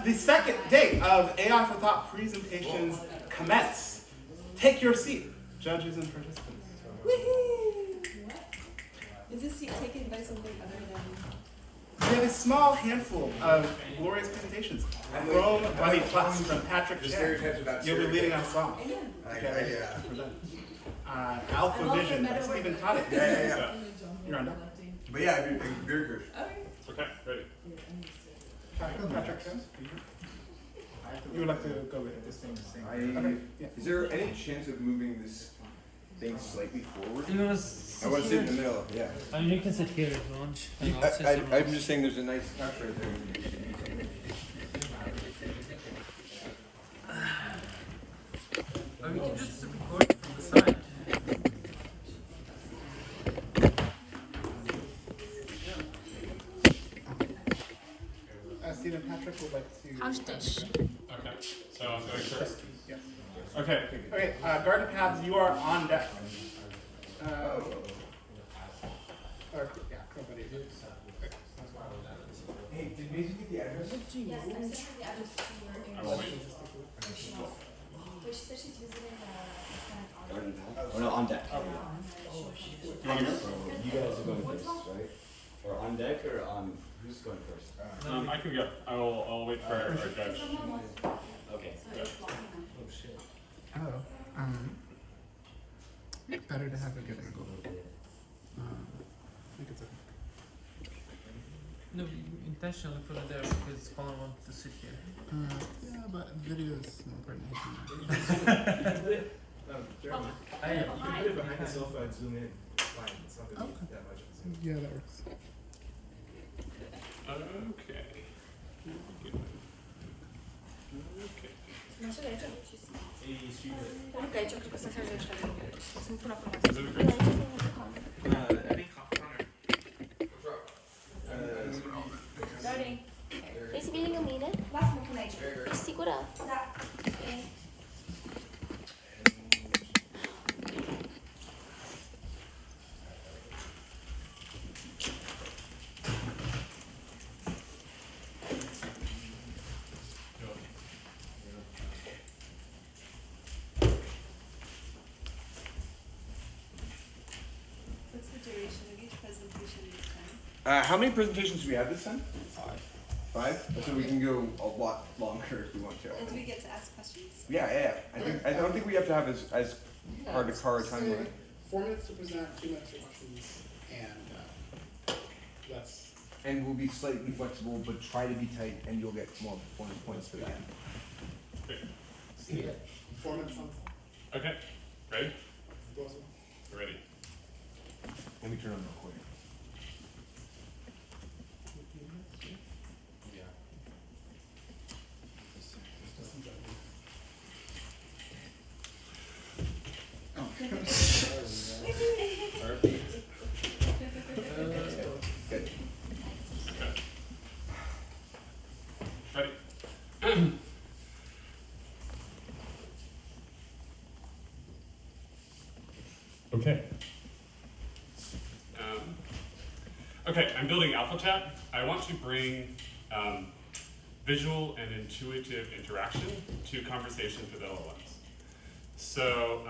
The second day of AI for Thought presentations commence. Take your seat, judges and participants. Woohoo! Is this seat taken by something other than? We have a small handful of glorious presentations from Bunny Plus, from Patrick Chen. You'll be leading us off. Alpha Vision by Stephen Toddick. Yeah. You're on deck. But yeah, I'd be very good. Okay, ready. Patrick Chen. You would like to go with this thing? Okay. Is there any chance of moving this thing slightly forward? You wanna I want to sit in the middle. Yeah. I mean, you can sit here if you want. And I'll sit somewhere I'm else. just saying there's a nice couch right there. Or we can just record from the side. Stephen Patrick would like to. How's this? Okay, so I'm going first. Yes. Okay. Okay, garden paths, you are on deck. Nobody. Hey, did Maisie get the address? Yes, I sent her the address to your I will wait. Wait, she said she's visiting the Garden path? Oh no, on deck. Do you want to go? You guys are going first, right? Or on deck or on, who's going first? I can go. I'll wait for our judge. Okay. Oh, better to have a good angle. I think it's okay. No, you intentionally put it there because Colin wants to sit here. Yeah, but video is more important. Jeremy, you can put it behind the sofa and zoom in. Fine, it's not going to be that much of a zoom. Yeah, that works. Okay. Masz ręce? I stream it. Okej, ciągle tylko sobie jeszcze. Jestem tu na Is it great? Ready? Esse vídeo mira. Last one connection. E segura. Tá. What's the duration of each presentation this time? How many presentations do we have this time? 5. So we can go a lot longer if we want to. And do we get to ask questions? Yeah. I don't think we have to have as hard a car time limit. 4 minutes to present, 2 minutes for questions, and that's. And we'll be slightly flexible, but try to be tight, and you'll get more points for that. Okay. 4 minutes on. Okay. Ready? Awesome. We're ready. Let me turn on the recording. Good. Ready? Okay. Okay, I'm building AlphaChat. I want to bring visual and intuitive interaction to conversations with LLMs. So,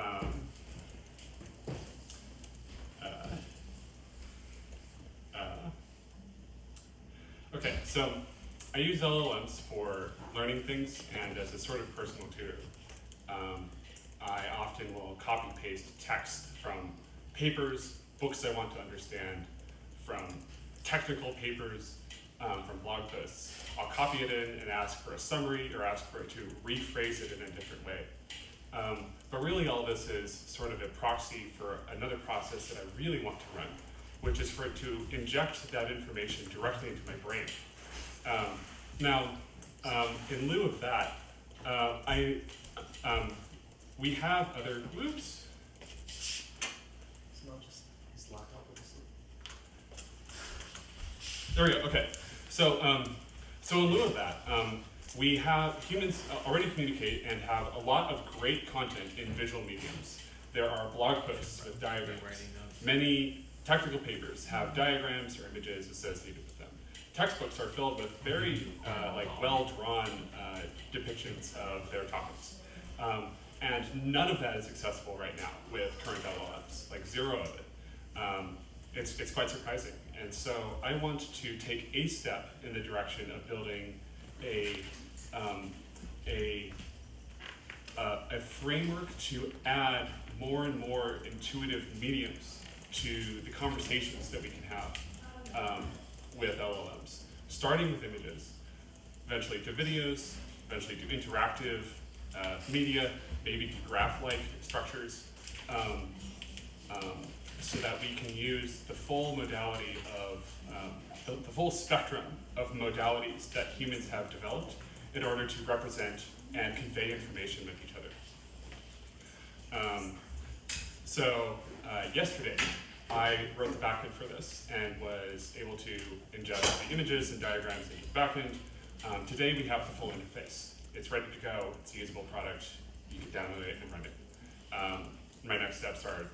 okay, so I use LLMs for learning things and as a sort of personal tutor. I often will copy paste text from papers, books I want to understand, from technical papers, from blog posts. I'll copy it in and ask for a summary or ask for it to rephrase it in a different way. But really all this is sort of a proxy for another process that I really want to run, which is for it to inject that information directly into my brain. In lieu of that, we have other, oops. It's not just his laptop with this. There we go, okay. So in lieu of that, we have humans already communicate and have a lot of great content in visual mediums. There are blog posts with diagrams. Many technical papers have diagrams or images associated with them. textbooks are filled with very like well-drawn depictions of their topics. And none of that is accessible right now with current LLMs, like zero of it. It's quite surprising. And so I want to take a step in the direction of building a framework to add more and more intuitive mediums to the conversations that we can have with LLMs, starting with images, eventually to videos, eventually to interactive media, maybe to graph-like structures, so that we can use the full modality of, the full spectrum of modalities that humans have developed in order to represent and convey information with each other. So yesterday, I wrote the backend for this and was able to ingest the images and diagrams into the backend. Today we have the full interface. It's ready to go. It's a usable product. You can download it and run it. My next steps are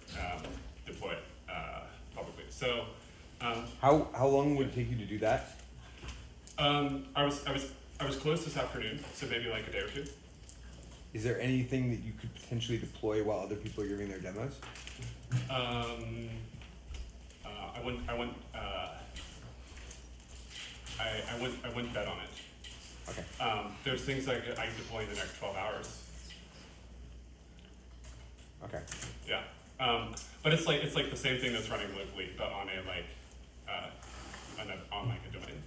deploy it publicly. So, How long would it take you to do that? I was close this afternoon, so maybe like a day or two. Is there anything that you could potentially deploy while other people are giving their demos? I wouldn't bet on it. Okay. There's things like I can deploy in the next 12 hours. Okay. Yeah. But it's like the same thing that's running locally, but on a like on like a domain.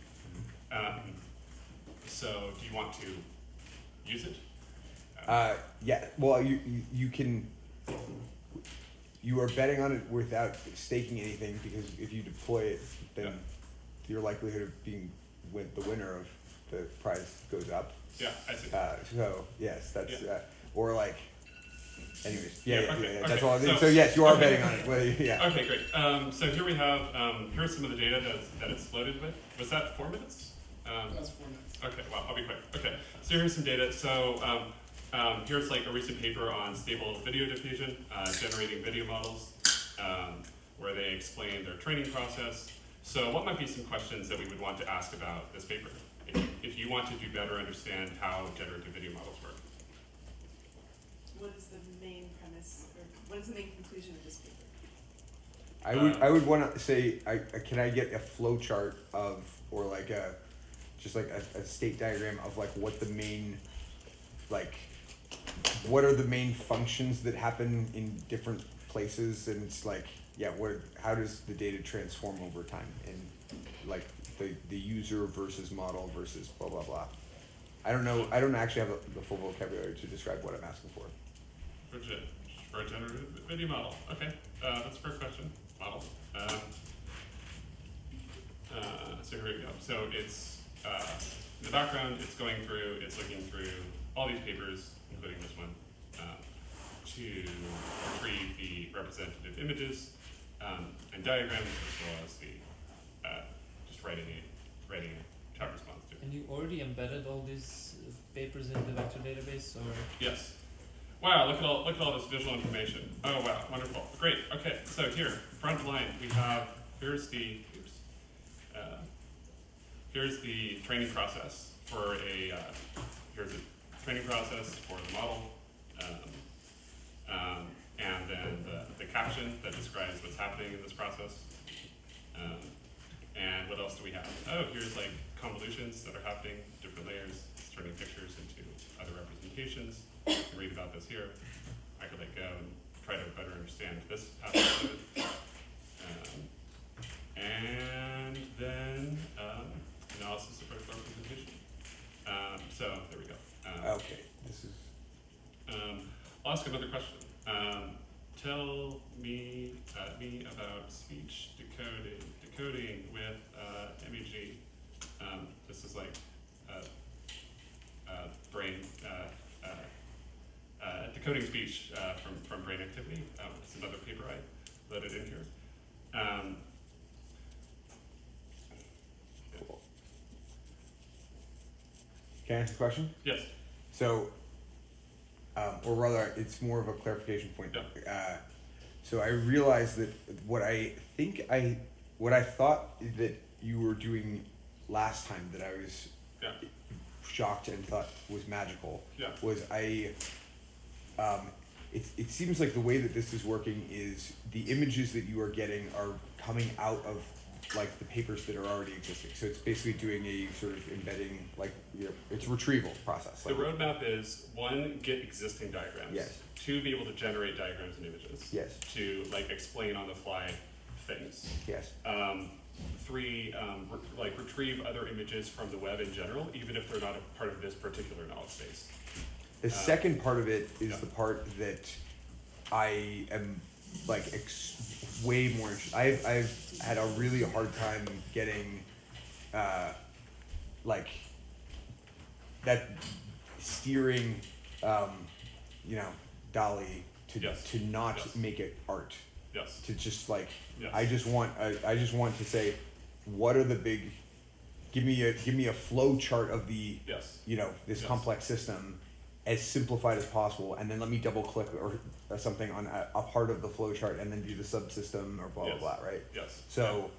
So do you want to use it? Yeah. Well, you can. You are betting on it without staking anything, because if you deploy it, then your likelihood of being the winner of the prize goes up. Yeah, I see. So yes, that's or like. Anyways, Okay, that's okay. all. So yes, you are okay. betting on it. Whether yeah. Okay, great. So here we have here's some of the data that it's loaded with. Was that 4 minutes? That's 4 minutes. Okay, well, I'll be quick. Okay, so here's some data. So here's like a recent paper on stable video diffusion, generating video models, where they explain their training process. So what might be some questions that we would want to ask about this paper, if you want to do better understand how generative video models work? What is the main premise, or what is the main conclusion of this paper? I would want to say, can I get a flow chart of, or like just like a state diagram of like what the main, like, what are the main functions that happen in different places, and it's like, how does the data transform over time, and like the user versus model versus blah blah blah. I don't know. I don't actually have the full vocabulary to describe what I'm asking for. For a generative video model. Okay, that's a fair question. Model. So here we go. So it's in the background. It's going through. It's looking through all these papers, including this one, to retrieve the representative images and diagrams, as well as the just writing a chat response to. And you already embedded all these papers in the vector database, or? Yes. Wow, look at all this visual information. Oh wow, wonderful. Great. Okay, so here, front line, we have here's the training process for here's a training process for the model, and then the caption that describes what's happening in this process. And what else do we have? Oh, here's like convolutions that are happening, different layers, it's turning pictures into other representations. You can read about this here. I could let go and try to better understand this aspect of it. And then analysis of vertical representation. So there we go. Okay, this is. I'll ask another question. Tell me about speech decoding with MEG. This is like brain decoding speech from brain activity. It's another paper I loaded in here. Cool. Can I ask a question? Yes. So, or rather, it's more of a clarification point. Yeah. So I realized that what I thought that you were doing last time that I was Yeah. shocked and thought was magical Yeah. was it seems like the way that this is working is the images that you are getting are coming out of like the papers that are already existing. So it's basically doing a sort of embedding, like, you know, it's a retrieval process. The Like, roadmap is, one, get existing diagrams. Yes. Two, be able to generate diagrams and images. Yes. To like explain on the fly things. yes. Three, like retrieve other images from the web in general, even if they're not a part of this particular knowledge base. The second part of it is yeah. the part that I am like way more interested. I've had a really hard time getting like that steering, you know, Dolly to Yes. to not Yes. make it art. Yes. To just like Yes. I just want to say, what are the big? Give me a flow chart of the Yes. you know, this Yes. complex system as simplified as possible, and then let me double click or something on a part of the flow chart and then do the subsystem or blah Yes. blah blah, right? Yes. So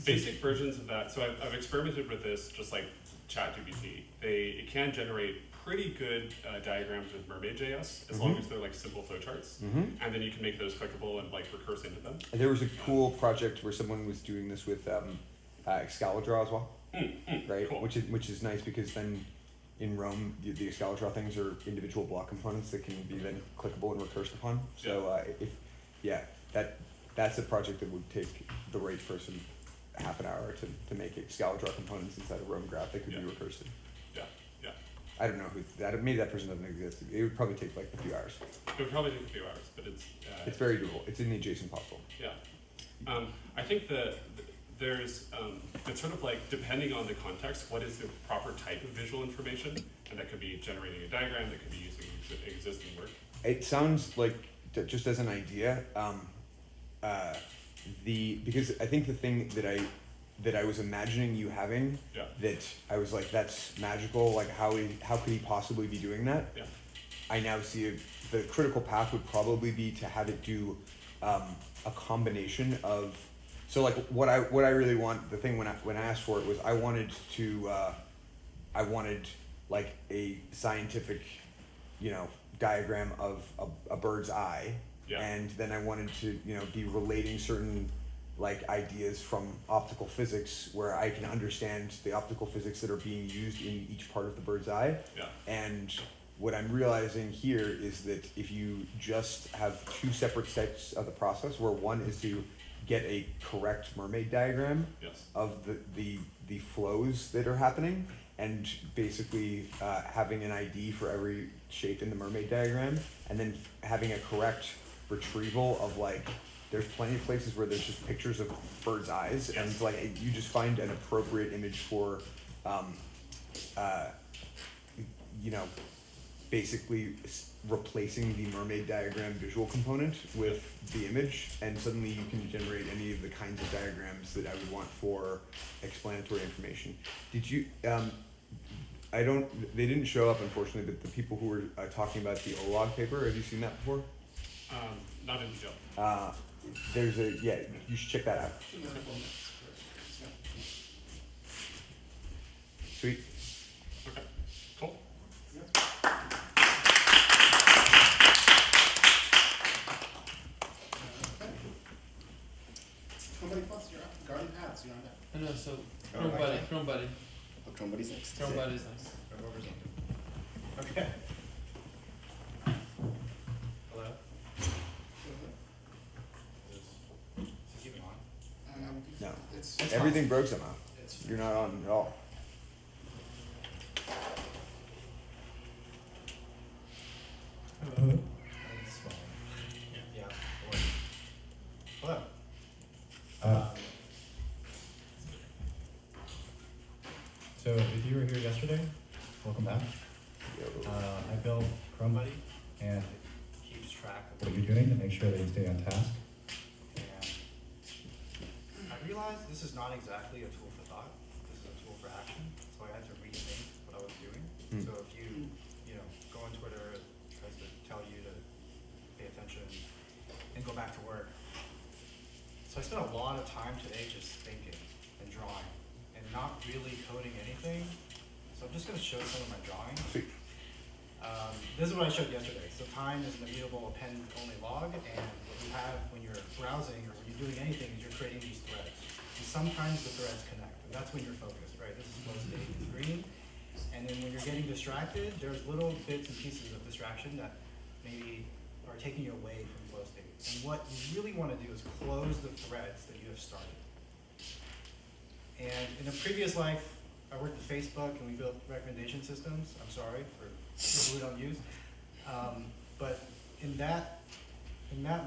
Basic versions of that. So I've experimented with this, just like ChatGPT. It can generate pretty good diagrams with Mermaid.js as long as they're like simple flowcharts, and then you can make those clickable and like recurse into them. there was a cool project where someone was doing this with Excalidraw as well, right? Cool. Which is nice because then in Rome the Excalidraw things are individual block components that can be then clickable and recursed upon. So that's a project that would take the right person half an hour to make Excalidraw components inside a Rome graph that could be recursed. Yeah. Yeah. I don't know who that. Maybe that person doesn't exist. It would probably take like a few hours. It would probably take a few hours, but It's very doable. It's in the adjacent possible. Yeah. I think there's it's sort of like, depending on the context, what is the proper type of visual information, and that could be generating a diagram, that could be using existing work. It sounds like, just as an idea, because I think the thing that I was imagining you having, Yeah. that I was like, that's magical. Like how could he possibly be doing that? Yeah. I now see the critical path would probably be to have it do a combination of. So like what I really want, the thing when I asked for it was I wanted like a scientific, you know, diagram of a bird's eye, Yeah. and then I wanted to, you know, be relating certain like ideas from optical physics where I can understand the optical physics that are being used in each part of the bird's eye. Yeah. And what I'm realizing here is that if you just have two separate steps of the process, where one is to get a correct mermaid diagram Yes. of the flows that are happening, and basically having an ID for every shape in the mermaid diagram, and then having a correct retrieval of like, there's plenty of places where there's just pictures of birds' eyes, and it's like you just find an appropriate image for, you know, basically replacing the mermaid diagram visual component with the image, and suddenly you can generate any of the kinds of diagrams that I would want for explanatory information. Did you, they didn't show up unfortunately, but the people who were talking about the OLOG paper, have you seen that before? Not in detail. You should check that out. Sweet. Okay. Cool. Somebody plus, you're up. Garden paths, you're on deck. I know, so Oh, Chrome right. Buddy, Chrome Buddy. Oh, Chrome Buddy's next. Chrome Buddy's nice. Okay. Hello? Is it keeping on? No. It's Everything broke somehow. It's You're not on at all. Hello? It's fine. Yeah. Hello? So if you were here yesterday, welcome back. I built Chrome Buddy, and it keeps track of what you're doing to make sure that you stay on task. And I realized this is not exactly a tool for thought. This is a tool for action. So I had to rethink what I was doing. So if you go on Twitter, it tries to tell you to pay attention and go back to work. So I spent a lot of time today just thinking and drawing and not really coding anything. So I'm just going to show some of my drawings. Sweet. This is what I showed yesterday. So time is an immutable append-only log, and what you have when you're browsing or when you're doing anything is you're creating these threads. And sometimes the threads connect, and that's when you're focused, right? This is flow state in green. And then when you're getting distracted, there's little bits and pieces of distraction that maybe are taking you away from flow state. And what you really want to do is close the threads that you have started. And in a previous life, I worked at Facebook and we built recommendation systems. I'm sorry for people who don't use. But in that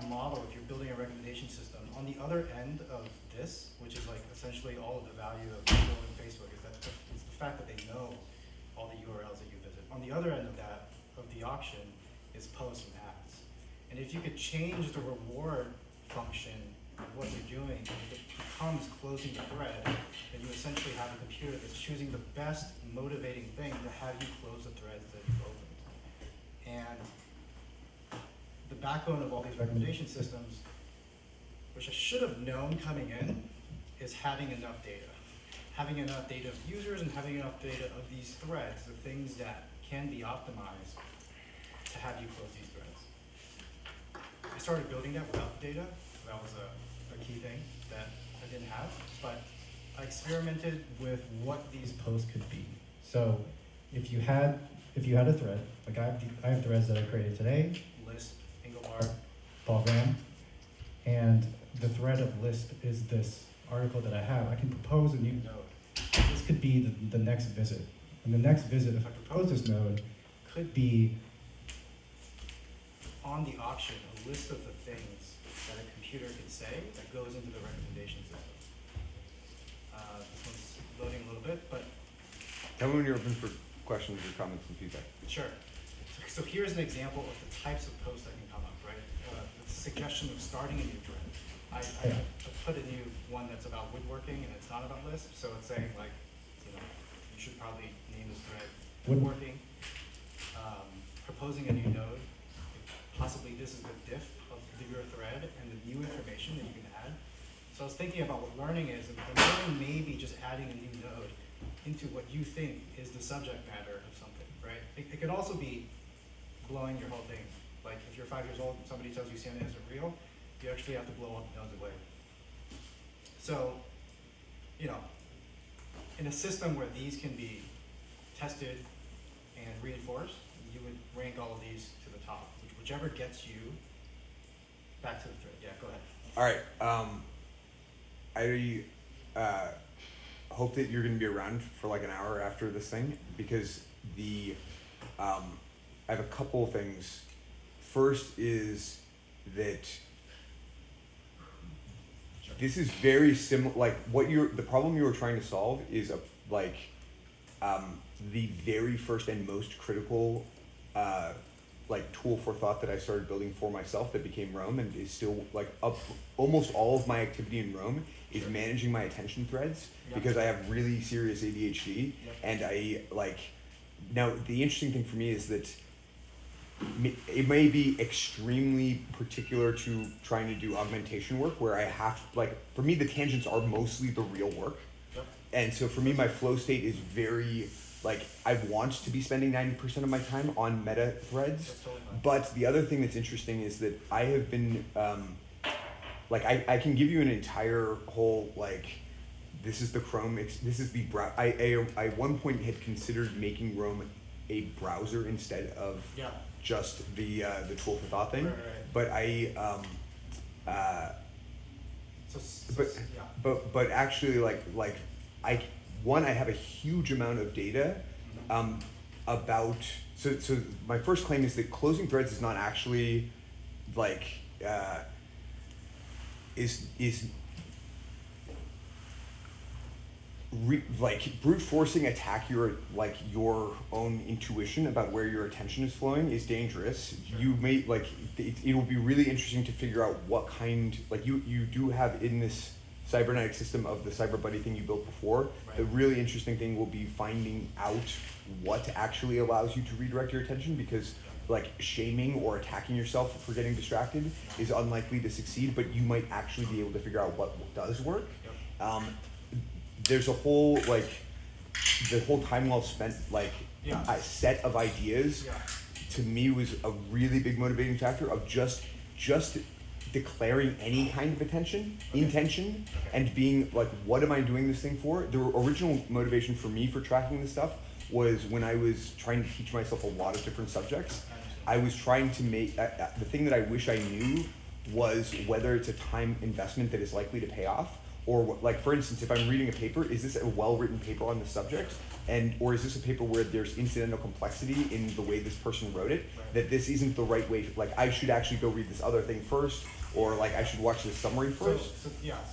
model, if you're building a recommendation system, on the other end of this, which is like essentially all of the value of Google and Facebook, is that it's the fact that they know all the URLs that you visit. On the other end of that, of the auction, is posts and ads. And if you could change the reward function of what you're doing, it becomes closing the thread, then you essentially have a computer that's choosing the best motivating thing to have you close the threads that you've opened. And the backbone of all these recommendation systems, which I should have known coming in, is having enough data. Having enough data of users and having enough data of these threads, the things that can be optimized to have you close these threads. I started building that without data. That was a key thing that I didn't have, but I experimented with what these posts could be. So if you had a thread, like I have threads that I created today, Lisp, Engelbart, Paul Graham, and the thread of Lisp is this article that I have. I can propose a new node. This could be the next visit. And the next visit, if I propose this node, could be on the auction, a list of the things that a computer can say that goes into the recommendation system. This one's loading a little bit, but Tell me when you're open for questions or comments and feedback. sure. So here's an example of the types of posts that can come up, right? It's a suggestion of starting a new thread. I put a new one that's about woodworking and it's not about Lisp, so it's saying like, you should probably name this thread woodworking. Proposing a new node. Possibly this is the diff of your thread and the new information that you can add. So I was thinking about what learning is, and learning may be just adding a new node into what you think is the subject matter of something, right? It could also be blowing your whole thing. Like if you're 5 years old and somebody tells you Santa isn't real, you actually have to blow all the nodes away. So, in a system where these can be tested and reinforced, you would rank all of these to the top, whichever gets you back to the thread. Yeah, go ahead. All right. I hope that you're going to be around for like an hour after this thing, because I have a couple of things. First is that this is very similar. Like the problem you were trying to solve is the very first and most critical tool for thought that I started building for myself that became Roam, and is still almost all of my activity in Roam is managing my attention threads, because I have really serious ADHD, and now the interesting thing for me is that it may be extremely particular to trying to do augmentation work where I have for me the tangents are mostly the real work, and so for me my flow state is very I want to be spending 90% of my time on meta threads. But the other thing that's interesting is that I have been, I can give you an entire whole, this is the Chrome, this is the I at one point had considered making Roam a browser instead of just the tool for thought thing. Right. But but actually I have a huge amount of data about, so my first claim is that closing threads is not actually brute forcing attack your own intuition about where your attention is flowing is dangerous. Sure. You may it will be really interesting to figure out what kind you do have in this cybernetic system of the CyberBuddy thing you built before. Right. The really interesting thing will be finding out what actually allows you to redirect your attention, because shaming or attacking yourself for getting distracted is unlikely to succeed, but you might actually be able to figure out what does work. Yep. there's a whole like the whole time well spent like Yeah. a set of ideas Yeah. to me was a really big motivating factor of just declaring any kind of intention and being like, what am I doing this thing for? The original motivation for me for tracking this stuff was when I was trying to teach myself a lot of different subjects. I was trying to make the thing that I wish I knew was whether it's a time investment that is likely to pay off, or like for instance, if I'm reading a paper, is this a well-written paper on the subject, or is this a paper where there's incidental complexity in the way this person wrote it, that this isn't the right way, like I should actually go read this other thing first, or like I should watch this summary first. So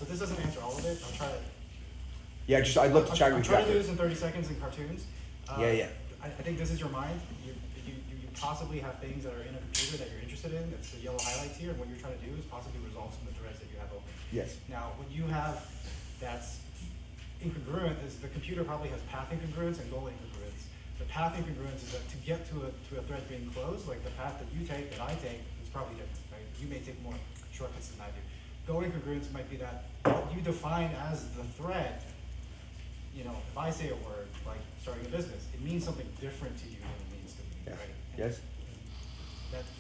this doesn't answer all of it. I'll try to. Yeah, I'd love to chat I'm with you trying to do after. this in 30 seconds in cartoons. Yeah. I think this is your mind. You possibly have things that are in a computer that you're interested in. That's the yellow highlights here, and what you're trying to do is possibly resolve some of the threads that you have open. Yes. Now, what you have that's incongruent is the computer probably has path incongruence and goal incongruence. The path incongruence is that to get to a thread being closed, like the path that you take, that I take, is probably different, right? You may take more shortcuts than I do. Goal incongruence might be that what you define as the thread, you know, if I say a word like starting a business, it means something different to you than it means to me, Yes. right? And Yes.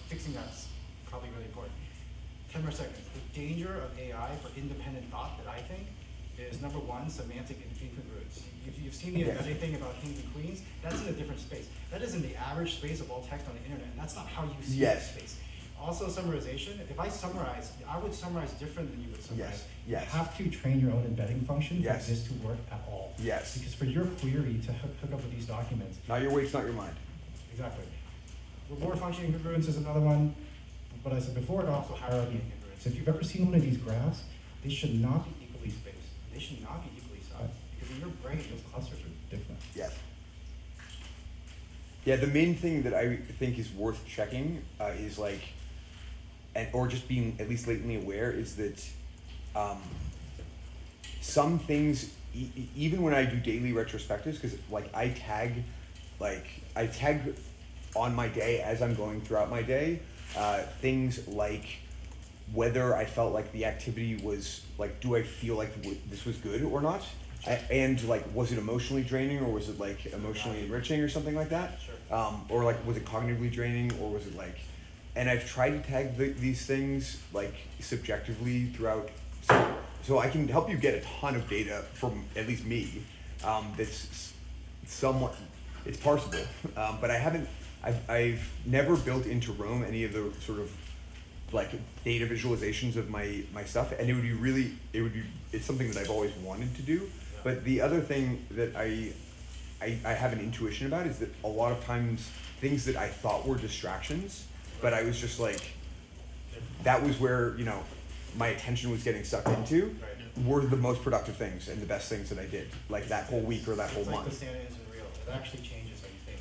fixing that's probably really important. 10 more seconds. The danger of AI for independent thought that I think is number one, semantic incongruence. You've seen the Yes. embedding thing about kings and queens, that's in a different space. That is in the average space of all text on the internet, and that's not how you see Yes. the space. Also summarization, if I summarize, I would summarize different than you would summarize. Yes. You have to train your own embedding function for Yes. this to work at all. Yes. Because for your query to hook up with these documents, Not your weights, not your mind. exactly. Reward function incongruence is another one. What I said before, and also hierarchy incongruence. If you've ever seen one of these graphs, they should not be equally spaced. They should not be equally sized. Because in your brain, those clusters are different. Yes. Yeah, the main thing that I think is worth checking is like, or just being at least latently aware is that some things, even when I do daily retrospectives, because like I tag on my day as I'm going throughout my day, things like whether I felt like the activity was like, do I feel like this was good or not? And like, was it emotionally draining or was it like emotionally enriching or something like that? Sure. Or like, was it cognitively draining or was it like, and I've tried to tag these things like subjectively throughout, so I can help you get a ton of data from at least me that's somewhat, it's parsable, but I've never built into Roam any of the sort of like data visualizations of my stuff, and it's something that I've always wanted to do. Yeah. But the other thing that I have an intuition about is that a lot of times things that I thought were distractions, but I was just like, that was where, you know, my attention was getting sucked into, were the most productive things and the best things that I did, like that whole week or that whole It's like month. the Santa isn't real. It actually changes how you think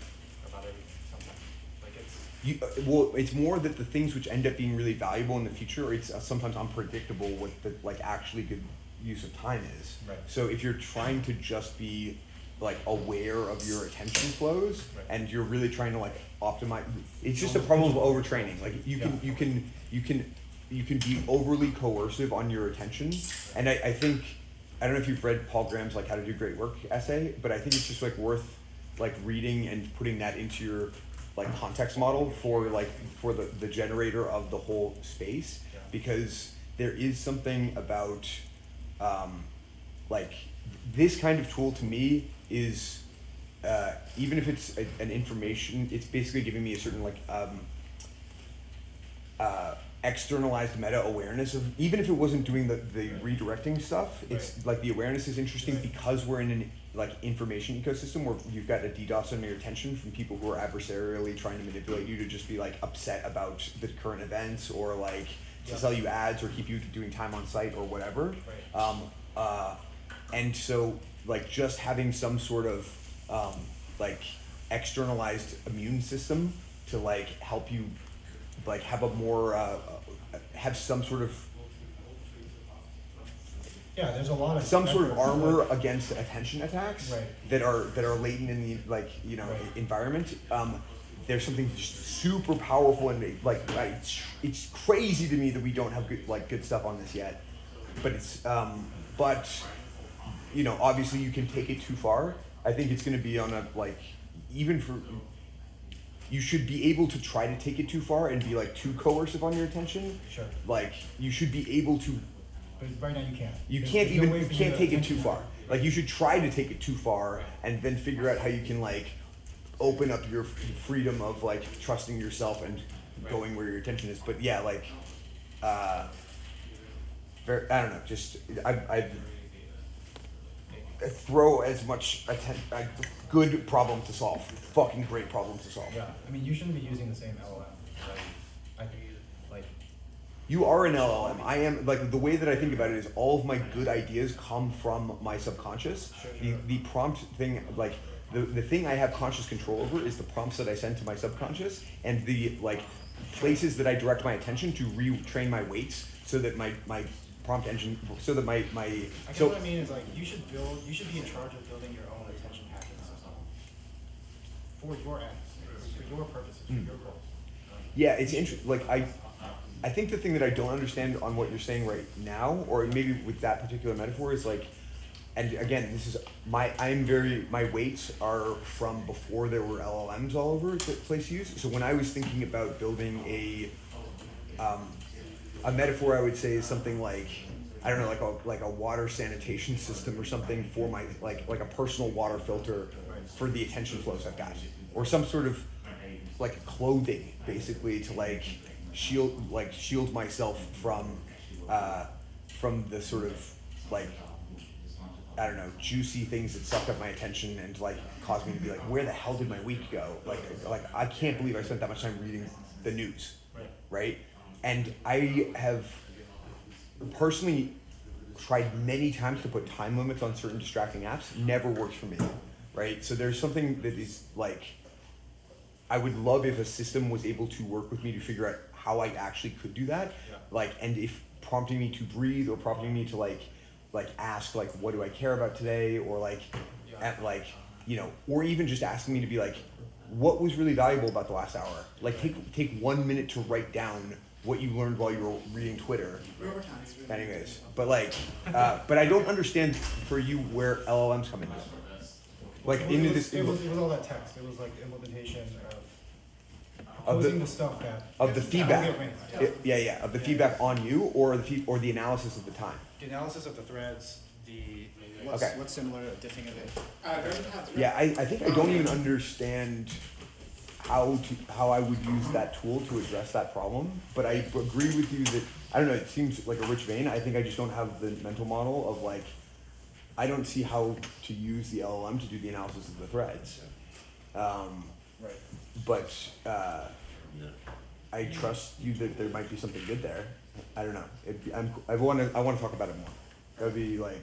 about everything sometimes. Like it's Well, it's more that the things which end up being really valuable in the future, it's sometimes unpredictable what the like actually good use of time is. Right. So if you're trying to just be like aware of your attention flows, Right. and you're really trying to like optimize, it's just a problem of overtraining. Like you can be overly coercive on your attention, and I think, I don't know if you've read Paul Graham's like How to Do Great Work essay, but I think it's just like worth like reading and putting that into your like context model for the generator of the whole space, Yeah. because there is something about like this kind of tool to me is even if it's an information, it's basically giving me a certain like externalized meta awareness of, even if it wasn't doing the redirecting stuff, it's like the awareness is interesting because we're in an like information ecosystem where you've got a DDoS on your attention from people who are adversarially trying to manipulate you to just be like upset about the current events, or like to sell you ads or keep you doing time on site or whatever. And so like just having some sort of like externalized immune system to like help you like have a more have some sort of there's a lot of some sort of armor against attention attacks Right. that are latent in the like, you know, environment. There's something super powerful and like it's crazy to me that we don't have good stuff on this yet, but it's you know, obviously you can take it too far. I think it's going to be on a, like, even for, you should be able to try to take it too far and be like too coercive on your attention. Sure. Like, you should be able to, But right now you can't. you There's- can't there's no even, way you for you can't to take it attention too that. far. Like, you should try to take it too far and then figure out how you can, like, open up your freedom of, like, trusting yourself and going where your attention is. But yeah, like, I don't know, just, I throw as much good problem to solve, fucking great problem to solve. Yeah, I mean, you shouldn't be using the same LLM. Like, I think, like, You are an LLM. I am, like, the way that I think about it is all of my good ideas come from my subconscious. Sure. The prompt thing, like, the thing I have conscious control over is the prompts that I send to my subconscious and the, like, places that I direct my attention to retrain my weights so that my prompt engine, so that I guess what I mean is, like, you should be in charge of building your own attention hacking system. For your ends, for your purposes, for your goals. Yeah, it's interesting. Like, I think the thing that I don't understand on what you're saying right now, or maybe with that particular metaphor, is like, and again, this is my weights are from before there were LLMs all over the place used. So when I was thinking about building a metaphor, I would say is something like, I don't know, like a water sanitation system or something for my, like a personal water filter for the attention flows I've got, or some sort of like clothing basically to like shield myself from the sort of like, I don't know, juicy things that suck up my attention and like cause me to be like, where the hell did my week go? Like I can't believe I spent that much time reading the news, right? And I have personally tried many times to put time limits on certain distracting apps. Never works for me, right? So there's something that is like, I would love if a system was able to work with me to figure out how I actually could do that. Yeah. Like, and if prompting me to breathe or prompting me to like ask like, what do I care about today? Or like, at like, you know, or even just asking me to be like, what was really valuable about the last hour? Like take 1 minute to write down what you learned while you were reading Twitter. Anyways, but like, but I don't understand for you where LLMs come into. Like into this. It was all that text. It was like implementation Of posing the stuff that of the feedback. Get ranked. Yeah, of the feedback on you or the analysis of the time. The analysis of the threads, What's similar to diffing of it? Yeah, I think I don't even understand how I would use that tool to address that problem. But I agree with you that, I don't know, it seems like a rich vein. I think I just don't have the mental model of like, I don't see how to use the LLM to do the analysis of the threads. Right. But I trust you that there might be something good there. I don't know. I want to talk about it more. That would be like,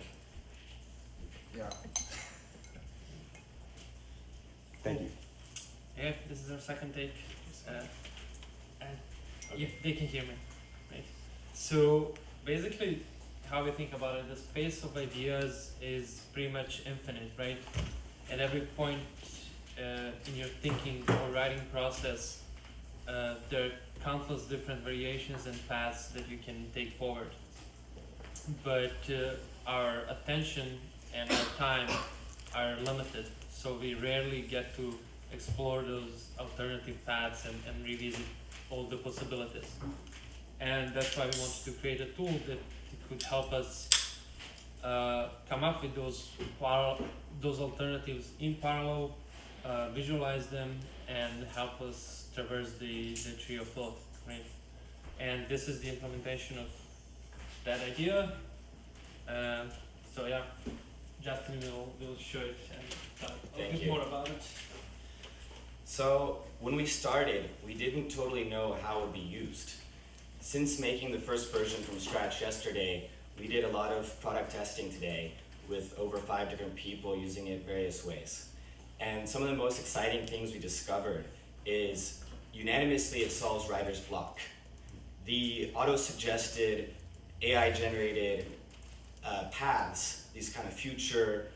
Yeah. thank you. Yeah, this is our second take. And yeah, they can hear me, right? So basically, how we think about it, the space of ideas is pretty much infinite, right? At every point in your thinking or writing process, there are countless different variations and paths that you can take forward. But our attention and our time are limited, so we rarely get to explore those alternative paths and revisit all the possibilities. And that's why we wanted to create a tool that could help us come up with those alternatives in parallel, visualize them, and help us traverse the tree of thought, right? And this is the implementation of that idea. So yeah, Justin will show it and talk a bit more about it. So when we started, we didn't totally know how it would be used. Since making the first version from scratch yesterday, we did a lot of product testing today with over 5 different people using it various ways. And some of the most exciting things we discovered is unanimously it solves writer's block. The auto-suggested, AI-generated paths, these kind of future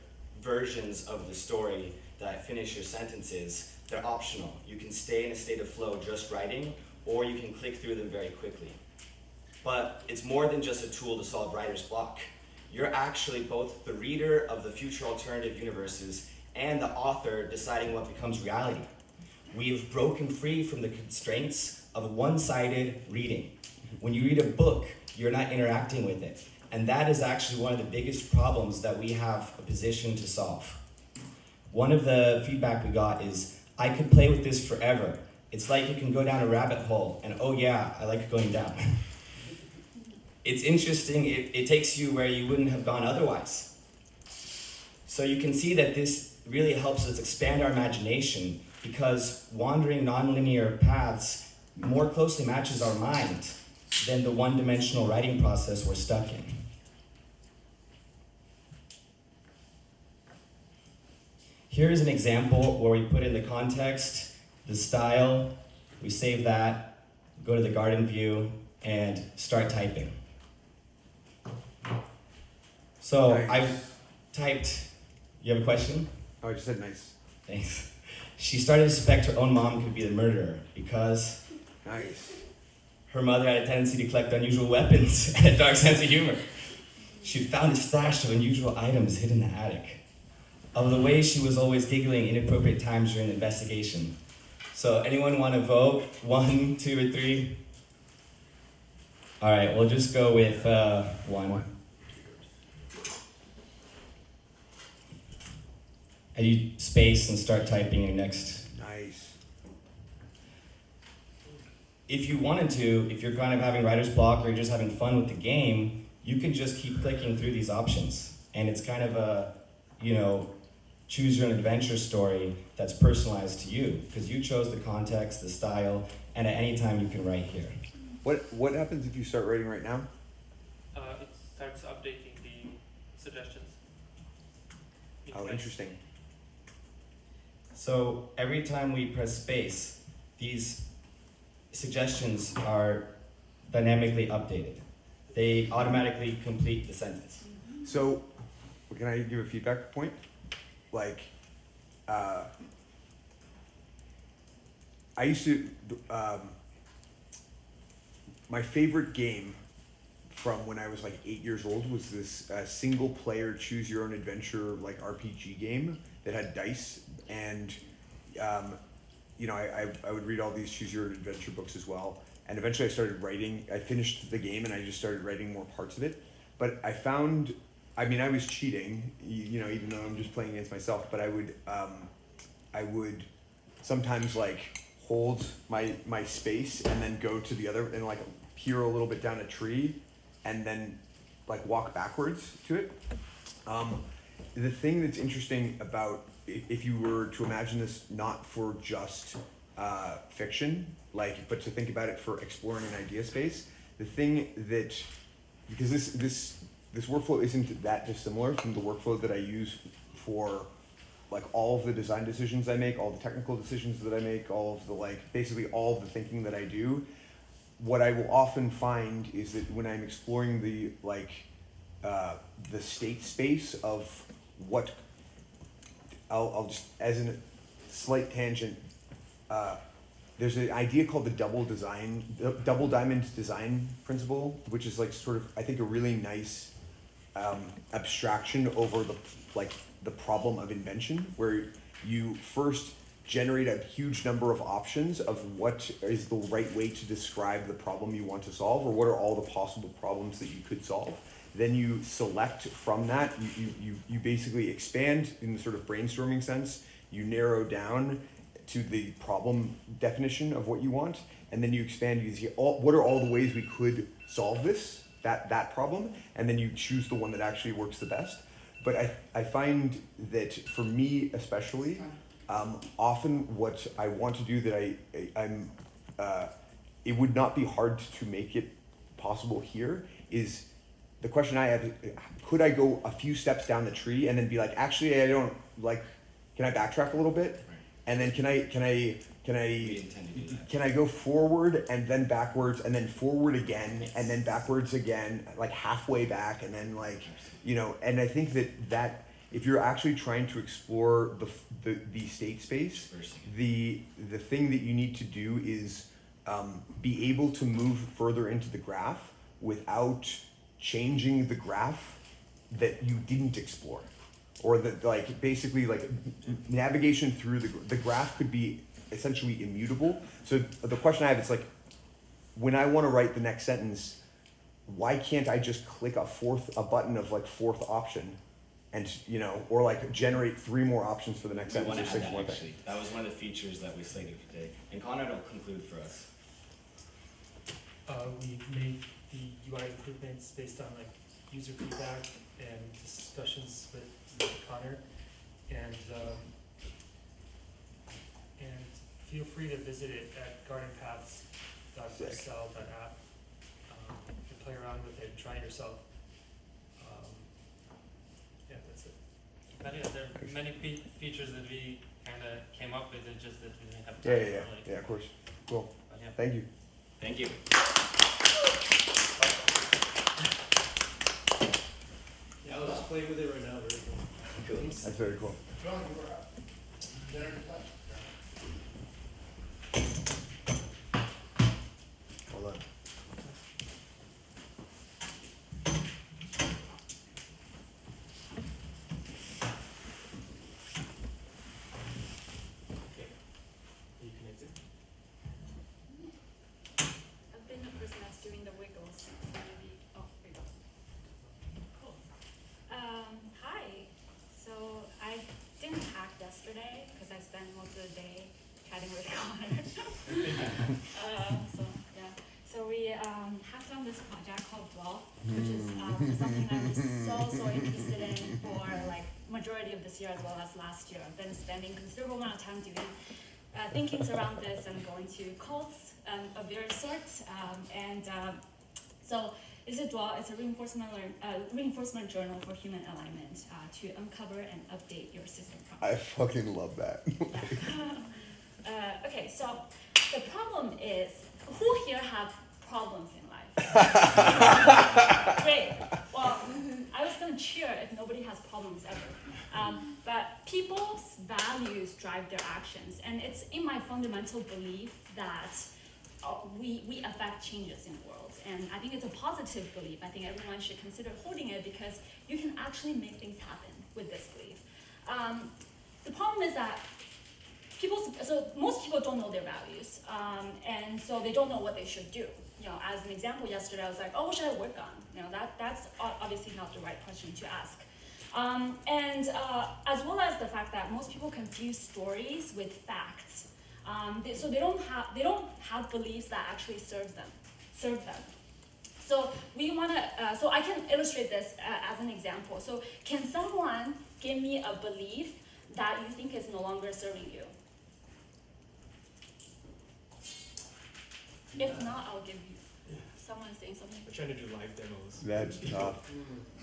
versions of the story that finish your sentences, they're optional. You can stay in a state of flow just writing, or you can click through them very quickly. But it's more than just a tool to solve writer's block. you're actually both the reader of the future alternative universes and the author deciding what becomes reality. We've broken free from the constraints of one-sided reading. When you read a book, you're not interacting with it. And that is actually one of the biggest problems that we have a position to solve. One of the feedback we got is, I could play with this forever. It's like you can go down a rabbit hole, and oh yeah, I like going down. It's interesting, it takes you where you wouldn't have gone otherwise. So you can see that this really helps us expand our imagination, because wandering nonlinear paths more closely matches our mind than the one-dimensional writing process we're stuck in. Here is an example where we put in the context, the style, we save that, go to the garden view, and start typing. So Nice. I typed, you have a question? Oh, I just said nice. Thanks. She started to suspect her own mom could be the murderer because Nice. her mother had a tendency to collect unusual weapons and a dark sense of humor. She'd found a stash of unusual items hidden in the attic. Of the way she was always giggling inappropriate times during the investigation. So anyone want to vote? 1, 2, or 3? All right, we'll just go with 1. And you space and start typing your next. Nice. If you wanted to, if you're kind of having writer's block or you're just having fun with the game, you can just keep clicking through these options. And it's kind of a, choose your own adventure story that's personalized to you, because you chose the context, the style, and at any time you can write here. What happens if you start writing right now? It starts updating the suggestions. Oh, interesting. So every time we press space, these suggestions are dynamically updated. They automatically complete the sentence. So, can I give a feedback point? Like, I used to, my favorite game from when I was like 8 years old was this single player choose your own adventure like RPG game that had dice, and I would read all these choose your own adventure books as well, and eventually I started writing. I finished the game and I just started writing more parts of it, but I found, I was cheating, even though I'm just playing against myself, but I would sometimes like hold my space and then go to the other and like peer a little bit down a tree and then like walk backwards to it. The thing that's interesting about, if you were to imagine this not for just fiction, but to think about it for exploring an idea space, the thing that, because this workflow isn't that dissimilar from the workflow that I use for like all of the design decisions I make, all the technical decisions that I make, all of the basically all of the thinking that I do. What I will often find is that when I'm exploring the state space of what, I'll just, as a slight tangent, there's an idea called the double diamond design principle, which is I think a really nice abstraction over the problem of invention, where you first generate a huge number of options of what is the right way to describe the problem you want to solve, or what are all the possible problems that you could solve. Then you select from that, you basically expand in the sort of brainstorming sense, you narrow down to the problem definition of what you want, and then you expand, you see what are all the ways we could solve that problem, and then you choose the one that actually works the best. But I find that for me especially, often what I want to do that it would not be hard to make it possible here is, the question I have, could I go a few steps down the tree and then be like, actually I don't can I backtrack a little bit? And then can I go forward and then backwards and then forward again and then backwards again, like halfway back, and then and I think that if you're actually trying to explore the state space, the thing that you need to do is be able to move further into the graph without changing the graph that you didn't explore, or that like basically like navigation through the graph could be essentially immutable. So the question I have is like, when I want to write the next sentence, why can't I just click a button of like fourth option, and or like generate 3 more options for the next We sentence want or to 6 add more that things? actually. That was one of the features that we slated for today. And Conrad will conclude for us. We made the UI improvements based on like user feedback and discussions with Connor, and feel free to visit it at gardenpaths.vercel.app and play around with it and try it yourself. Yeah, that's it. But yeah, there are many features that we kind of came up with, it just that we didn't have time. Yeah, of course. Cool. But yeah. Thank you. Thank you. Yeah, I'll just play with it right now. Cool. That's very cool. Hold on. You connected? I've been the person that's doing the wiggles, so maybe, there you go. Cool. Hi, so I didn't hack yesterday, because I spent most of the day chatting with Connor. So we hacked on this project called Dwell, which is something I was so interested in for like majority of this year as well as last year. I've been spending considerable amount of time doing thinkings around this and going to cults of various sorts. So this is Dwell. It's a reinforcement journal for human alignment to uncover and update your system prompts. I fucking love that. Okay, so the problem is, who here have problems in life? Great. Well, I was gonna cheer if nobody has problems ever. But people's values drive their actions, and it's in my fundamental belief that we affect changes in the world. And I think it's a positive belief. I think everyone should consider holding it because you can actually make things happen with this belief. The problem is that most people don't know their values, and so they don't know what they should do. As an example, yesterday I was like, oh, what should I work on? That's obviously not the right question to ask. As well as the fact that most people confuse stories with facts. So they don't have beliefs that actually serve them. So we wanna. So I can illustrate this as an example. So can someone give me a belief that you think is no longer serving you? If not, I'll give you. Someone saying something. We're trying to do live demos. That's tough.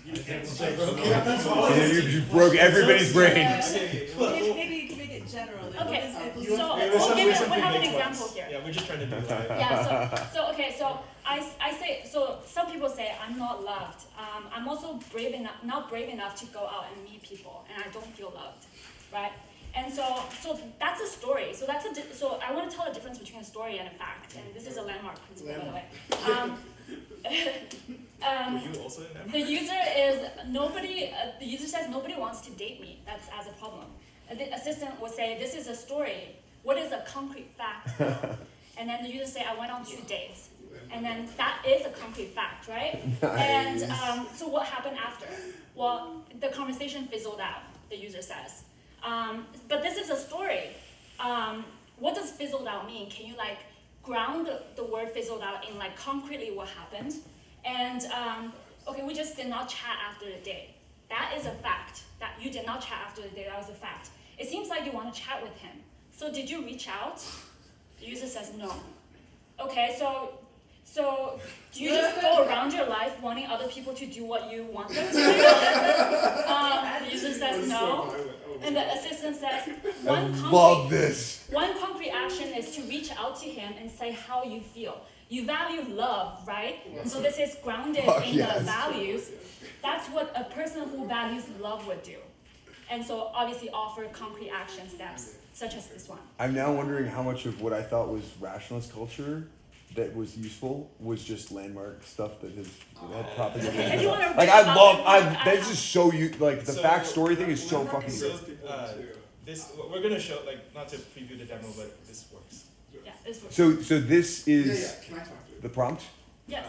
You can't And you just broke everybody's brain. Maybe you can make it general. Like, Okay, what is so we have an example here. Yeah, we're just trying to do live. Yeah, so I say, so some people say I'm not loved. I'm also not brave enough to go out and meet people, and I don't feel loved, right? And so that's a story. So so I want to tell the difference between a story and a fact. And this is a landmark principle, by the way. Were you also in that? The user says nobody wants to date me. That's as a problem. And the assistant will say, this is a story. What is a concrete fact? And then the user say, I went on 2 dates. And then that is a concrete fact, right? Nice. And so what happened after? Well, the conversation fizzled out, the user says. But this is a story. What does fizzled out mean? Can you like ground the word fizzled out in like concretely what happened? And okay, we just did not chat after the date. That is a fact. That you did not chat after the date, that was a fact. It seems like you want to chat with him. So did you reach out? The user says no. Okay, so do you just go around your life wanting other people to do what you want them to do? The user says no. And the assistant says, one concrete action is to reach out to him and say how you feel. You value love, right? And so this is grounded in the values. That's what a person who values love would do. And so obviously offer concrete action steps, such as this one. I'm now wondering how much of what I thought was rationalist culture that was useful was just landmark stuff that has had propagated. If you wanna Like read I about love, landmark, that's just so you like the backstory thing is so fucking So, good. this we're gonna show, like, not to preview the demo, but this works. Yeah, this works. So this is Can I talk to it? the prompt. Yes.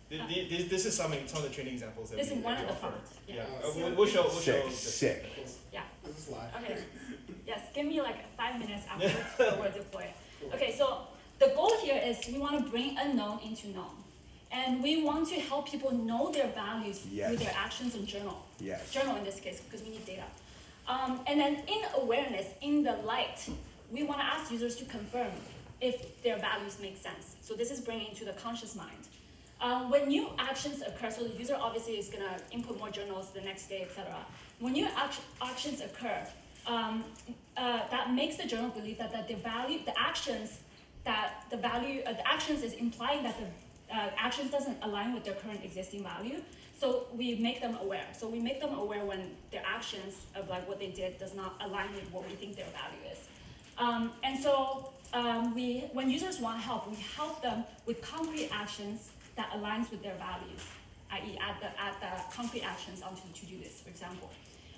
This is some of the training examples that This we is one of the offer. prompts. Yeah, Yeah. we'll show. Sick. Yeah. This is live. Okay. Yes, give me like 5 minutes afterwards before deploy. Okay, so the goal here is we want to bring unknown into known. And we want to help people know their values through their actions and journal. Yes. Journal in this case, because we need data. And then in awareness, in the light, we want to ask users to confirm if their values make sense. So this is bringing into the conscious mind. When new actions occur, so the user obviously is going to input more journals the next day, etc. When new actions occur, that makes the journal believe that the actions is implying that the actions doesn't align with their current existing value. So we make them aware. So we make them aware when their actions of like what they did does not align with what we think their value is. And so when users want help, we help them with concrete actions that aligns with their values, i.e. add the concrete actions onto the to-do list, for example.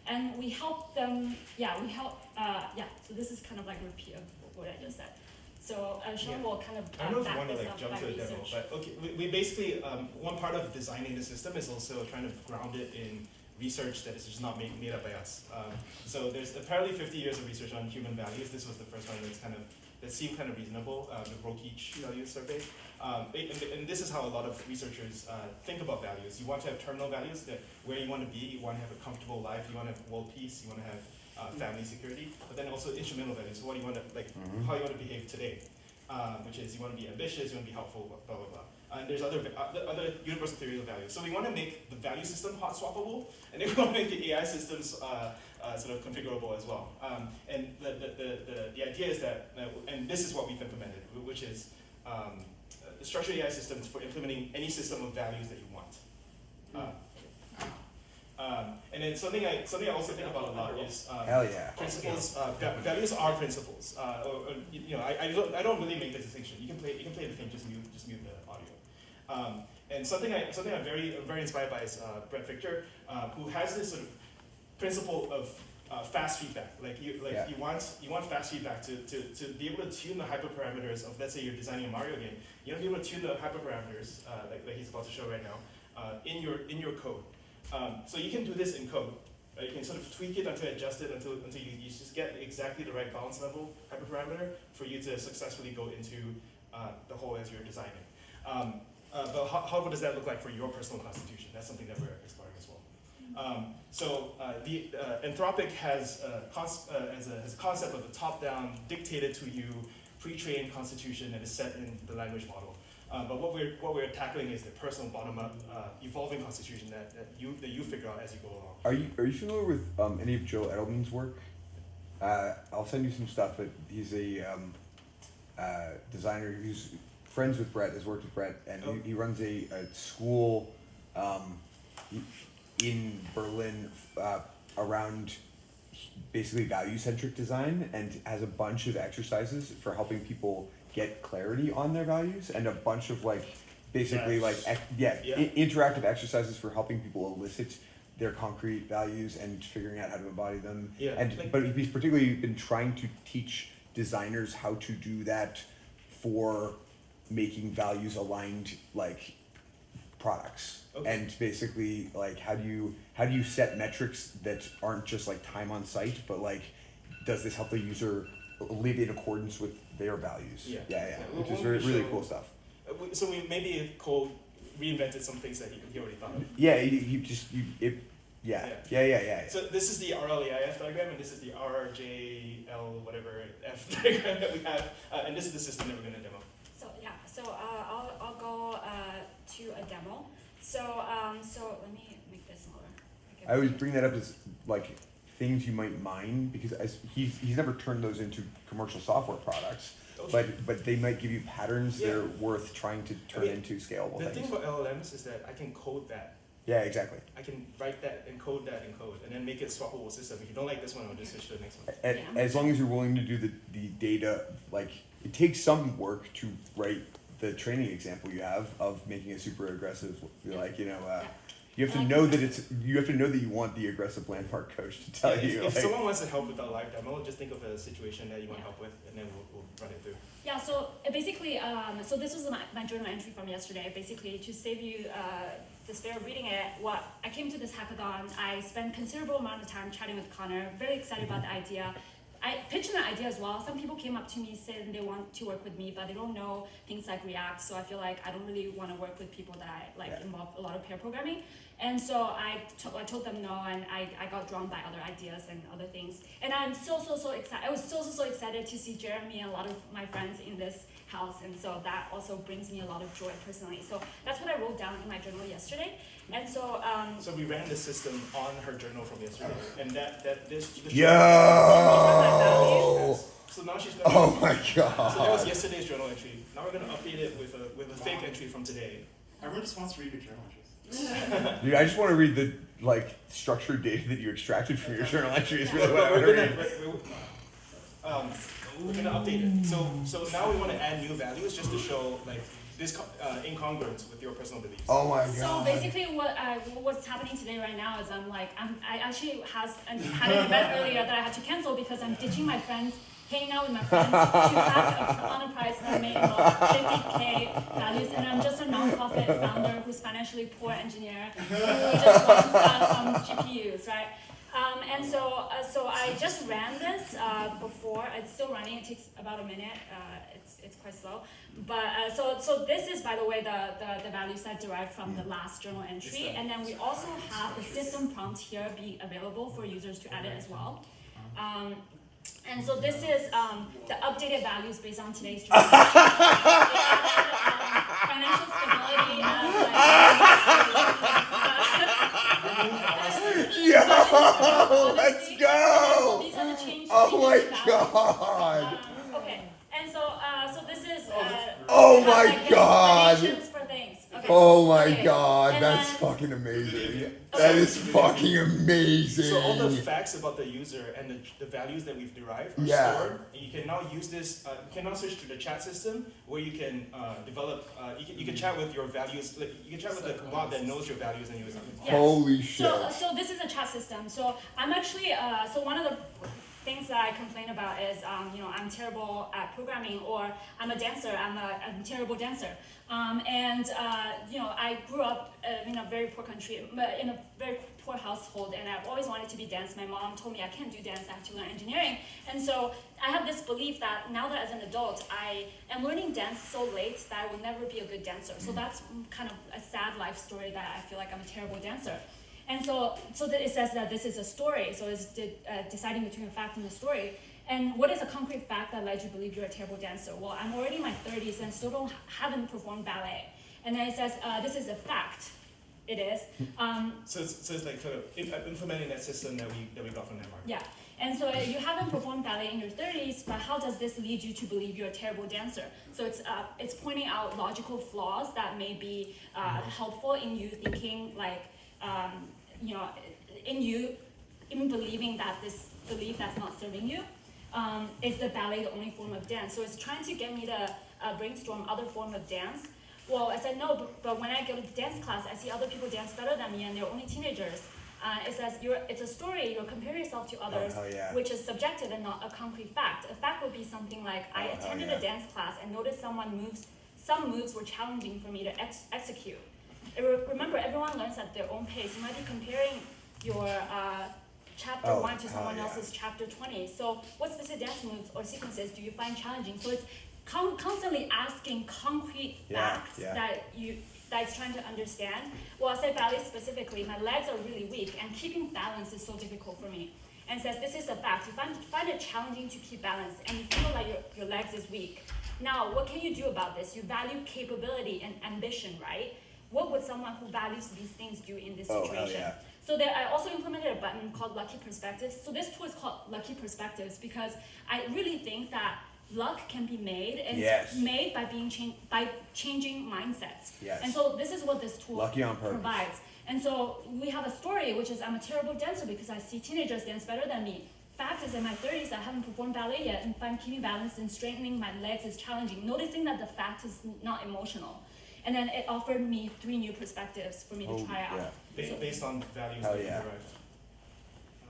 And we help them, so this is kind of like a repeat of what I just said. So Sean will kind of I don't know if you back want to this like up jump by to a demo, research. but okay, we basically one part of designing the system is also trying to ground it in research that is just not made up by us. So there's apparently 50 years of research on human values. This was the first one that seemed kind of reasonable, the Brokeach Value Survey. And this is how a lot of researchers think about values. You want to have terminal values that where you want to be, you want to have a comfortable life, you want to have world peace, you want to have family security, but then also instrumental values. So what do you want to, like, how you want to behave today, which is you want to be ambitious, you want to be helpful, blah, blah, blah. And there's other universal theories of values. So we want to make the value system hot swappable, and then we want to make the AI systems sort of configurable as well. And the idea is that, and this is what we've implemented, which is the structured AI systems for implementing any system of values that you want. And then something I also think about a lot is Hell yeah. principles. Values are principles. I don't really make the distinction. You can play the thing. Just mute the audio. And something I'm very inspired by is Brett Victor, who has this sort of principle of fast feedback. You want fast feedback to be able to tune the hyperparameters of, let's say you're designing a Mario game. You want to be able to tune the hyperparameters like he's about to show right now in your code. So you can do this in code. You can sort of tweak it until adjust it until you just get exactly the right balance level hyperparameter for you to successfully go into the whole as you're designing. But how does that look like for your personal constitution? That's something that we're exploring as well. So the Anthropic has a concept of a top-down, dictated to you, pre-trained constitution that is set in the language model. But what we're tackling is the personal bottom-up, evolving constitution that you figure out as you go along. Are you familiar with any of Joe Edelman's work? I'll send you some stuff. But he's a designer who's friends with Brett, has worked with Brett, and he runs a school in Berlin around basically value-centric design, and has a bunch of exercises for helping people get clarity on their values, and a bunch of interactive exercises for helping people elicit their concrete values and figuring out how to embody them. But he's particularly been trying to teach designers how to do that for making values aligned products. And basically how do you set metrics that aren't just time on site, but does this help the user live in accordance with their values? Which is really cool stuff. So we maybe Cole reinvented some things that he already thought of. So this is the RLEIF diagram, and this is the RJL whatever F diagram that we have, and this is the system that we're going to demo. So I'll go to a demo. So let me make this smaller. I always bring that up as things you might mine, because he's never turned those into commercial software products, but they might give you patterns that are worth trying to turn into scalable things. The thing about LLMs is that I can code that. Yeah, exactly. I can write that and code that in code, and then make it swappable system. If you don't like this one, I'll just switch to the next one. As long as you're willing to do the data, it takes some work to write the training example you have of making a super aggressive, like, you know, Yeah. you have to know that you have to know that you want the aggressive landmark coach to tell you. If like, someone wants to help with a live demo, just think of a situation that you want help with, and then we'll run it through. Yeah, so basically, so this was my journal entry from yesterday. Basically, to save you the spare of reading it, I came to this hackathon. I spent considerable amount of time chatting with Connor. Very excited about the idea. I pitched an idea as well. Some people came up to me saying they want to work with me, but they don't know things like React. So I feel like I don't really want to work with people that involve a lot of pair programming. And so I told them no, and I got drawn by other ideas and other things. And I'm so excited. I was so excited to see Jeremy and a lot of my friends in this house, and so that also brings me a lot of joy personally. So that's what I wrote down in my journal yesterday. And so so we ran the system on her journal from yesterday, and this Yo! So now she's gonna Oh my god! So that was yesterday's journal entry. Now we're gonna update it with a fake entry from today. Everyone just wants to read your journal entries. Dude, I just want to read the structured data that you extracted from your journal entry. Is really what I want to read. We're gonna update it. So now we want to add new values just to show this incongruence with your personal beliefs. Oh my god. So basically what's happening today right now is I actually had an event earlier that I had to cancel because I'm ditching my friends, hanging out with my friends to hack on a price that made about 50K values, and I'm just a non-profit founder who's financially poor engineer who just wants some GPUs, right? And so I just ran this before. It's still running. It takes about a minute. It's quite slow. But so this is, by the way, the values that derived from the last journal entry. And then we also have the system prompt here be available for users to edit as well. And so this is the updated values based on today's journal entry. Financial stability Yo, let's go! These are the changes. Oh my god! Okay, and so this is Oh my god! for things. Okay. Oh my Okay. god, And that's then- fucking amazing. That is fucking amazing. So all the facts about the user and the values that we've derived are stored, and you can now use this. You can now switch to the chat system where you can develop. You can chat with your values. You can chat with the bot that knows your values and yours. Yes. Holy shit. So this is a chat system. So I'm actually so one of the things that I complain about is I'm terrible at programming, or I'm a dancer. I'm a terrible dancer. I grew up in a very poor country, in a very poor household, and I've always wanted to be dance. My mom told me I can't do dance, I have to learn engineering. And so I have this belief that now that as an adult, I am learning dance so late that I will never be a good dancer. So that's kind of a sad life story that I feel like I'm a terrible dancer. And so that it says that this is a story, so it's deciding between a fact and a story. And what is a concrete fact that led you to believe you're a terrible dancer? Well, I'm already in my 30s and still haven't performed ballet. And then it says, this is a fact. It is. So it's like sort of implementing that system that we got from Landmark. Yeah. And so you haven't performed ballet in your 30s, but how does this lead you to believe you're a terrible dancer? So it's pointing out logical flaws that may be helpful in you thinking in believing that this belief that's not serving you. Is the ballet the only form of dance? So it's trying to get me to brainstorm other forms of dance. Well, I said no, but when I go to dance class, I see other people dance better than me, and they're only teenagers. It says it's a story. You're comparing yourself to others, which is subjective and not a concrete fact. A fact would be something like I attended a dance class and noticed some moves were challenging for me to execute. Remember, everyone learns at their own pace. You might be comparing your chapter 1 to someone else's chapter 20. So what specific dance moves or sequences do you find challenging? So it's constantly asking concrete facts that it's trying to understand. Well, I say ballet specifically, my legs are really weak, and keeping balance is so difficult for me. And it says this is a fact. You find it challenging to keep balance, and you feel like your legs is weak. Now, what can you do about this? You value capability and ambition, right? What would someone who values these things do in this situation? So I also implemented a button called Lucky Perspectives. So this tool is called Lucky Perspectives because I really think that luck can be made, and it's made by changing mindsets. And so this is what this tool provides. And so we have a story, which is I'm a terrible dancer because I see teenagers dance better than me. fact is, in my 30s, I haven't performed ballet yet, and find keeping balance and strengthening my legs is challenging. Noticing that the fact is not emotional. And then it offered me 3 new perspectives for me to try out. Based on values Hell that you yeah.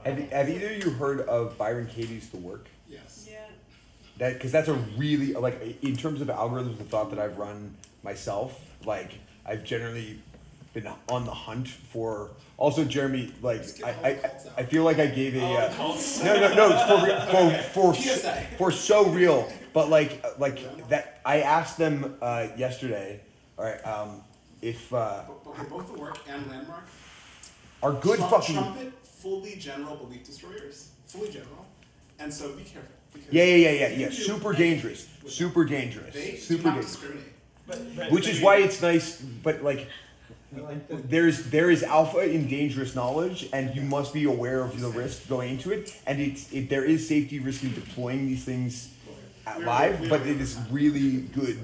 derived. Have either of you heard of Byron Katie's The Work? Yes. Yeah. Because that's a really, like, in terms of algorithms of thought that I've run myself, like, I've generally been on the hunt for. Also, Jeremy, like, I feel like I gave a no, it's for so real, but like that. I asked them yesterday. All right, if Okay, both The Work and Landmark are good fucking. trumpet fully general belief destroyers, fully general, and so be careful. Because Yeah. Super dangerous. Super dangerous. They Super do not dangerous. discriminate. Which is why it's nice, but like, there is alpha in dangerous knowledge, and you must be aware of the risk going into it. And there is safety risk in deploying these things at live, but it is really good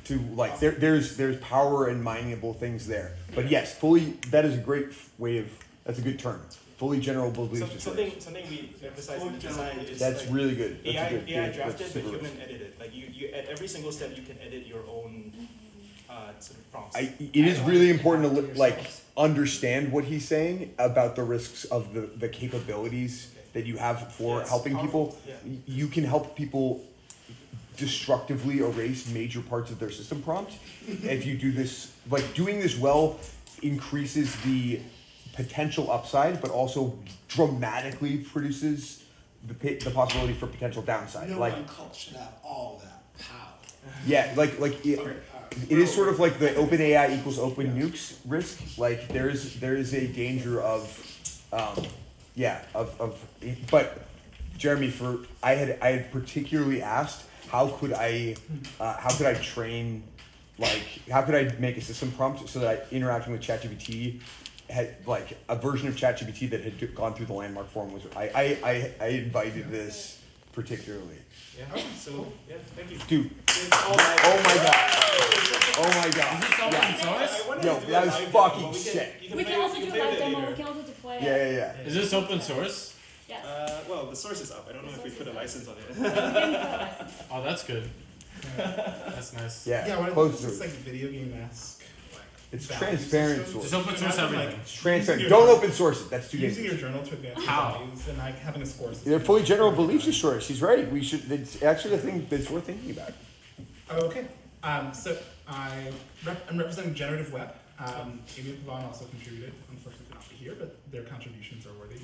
to like. There's power and mineable things there. But yes, fully. That is a great way of. That's a good term. Fully general belief. Something we emphasize in design is that's like really good. That's AI, a good, AI good, drafted, but super human good. edited. Like you at every single step, you can edit your own sort of prompts. It is really important to like understand what he's saying about the risks of the capabilities that you have for helping people. Yeah. You can help people destructively erase major parts of their system prompt. If you do this, like doing this well increases the potential upside, but also dramatically produces the possibility for potential downside. No like, one cult should have all that power. yeah, it is sort of like the open AI equals open nukes risk. Like there is a danger of, but Jeremy, I had particularly asked how could I train, like how could I make a system prompt so that interacting with ChatGPT had like a version of ChatGPT that had gone through the Landmark forum was I invited this particularly. Yeah. So yeah, thank you. Dude. Oh my god. Is this open source? Yo, that was fucking sick. We can also do a live demo. We can also deploy it. Yeah. Is this open source? Yes. Well, the source is up. I don't know if we put a license on it. We can put a license. Oh, that's good. That's nice. Yeah. What Close is to this it. like video game-esque? It's value transparent system? source. Just open source everything. It's transparent. Using Don't your- open source it. That's too Using dangerous. your journal to advance your How? values and like having a score system. They're fully general belief destroyers. He's right. We should. It's actually a thing that's worth thinking about. Okay. So I'm representing Generative Web. Amy and Pavan also contributed. Unfortunately, could not be here, but their contributions are worthy.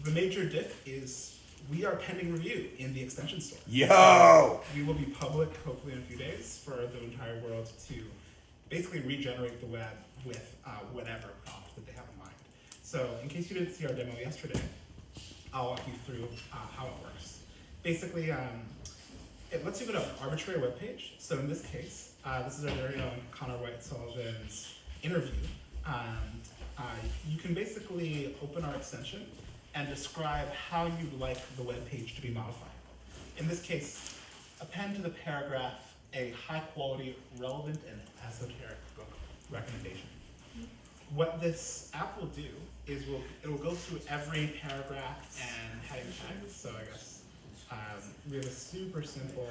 The major diff is we are pending review in the extension store. Yo! We will be public hopefully in a few days for the entire world to basically regenerate the web with whatever prompt that they have in mind. So in case you didn't see our demo yesterday, I'll walk you through how it works. Basically, it lets you go to an arbitrary web page. So in this case, this is our very own Connor White Sullivan's interview. You can basically open our extension and describe how you'd like the web page to be modified. In this case, append to the paragraph a high quality, relevant, and esoteric book recommendation. What this app will do is it will go through every paragraph and heading tags. So I guess we have a super simple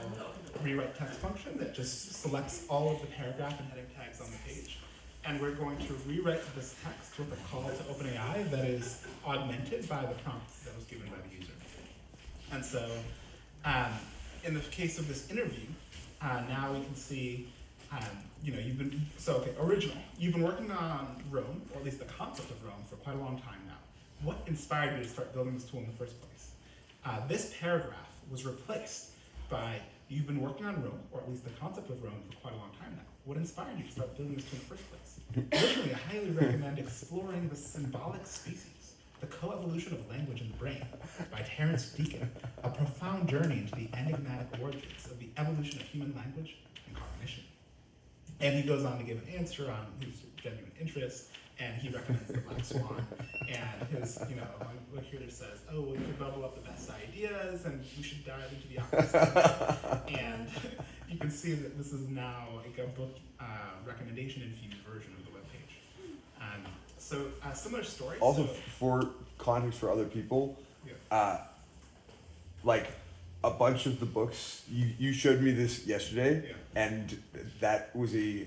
rewrite text function that just selects all of the paragraph and heading tags on the page. And we're going to rewrite this text with a call to OpenAI that is augmented by the prompt that was given by the user. And so, in the case of this interview, now we can see, original. You've been working on Rome, or at least the concept of Rome, for quite a long time now. What inspired you to start building this tool in the first place? This paragraph was replaced by, you've been working on Rome, or at least the concept of Rome, for quite a long time now. What inspired you to start building this tool in the first place? Originally, I highly recommend exploring the symbolic species, the coevolution of language in the brain, by Terence Deacon, a profound journey into the enigmatic origins of the evolution of human language and cognition. And he goes on to give an answer on his genuine interest, and he recommends the Black Swan, and his, one here says, oh, we could bubble up the best ideas, and we should dive into the opposite. And you can see that this is now like a book recommendation infused version of the webpage. So a similar story. Also, for context for other people, like a bunch of the books, you showed me this yesterday, Yeah. and that was a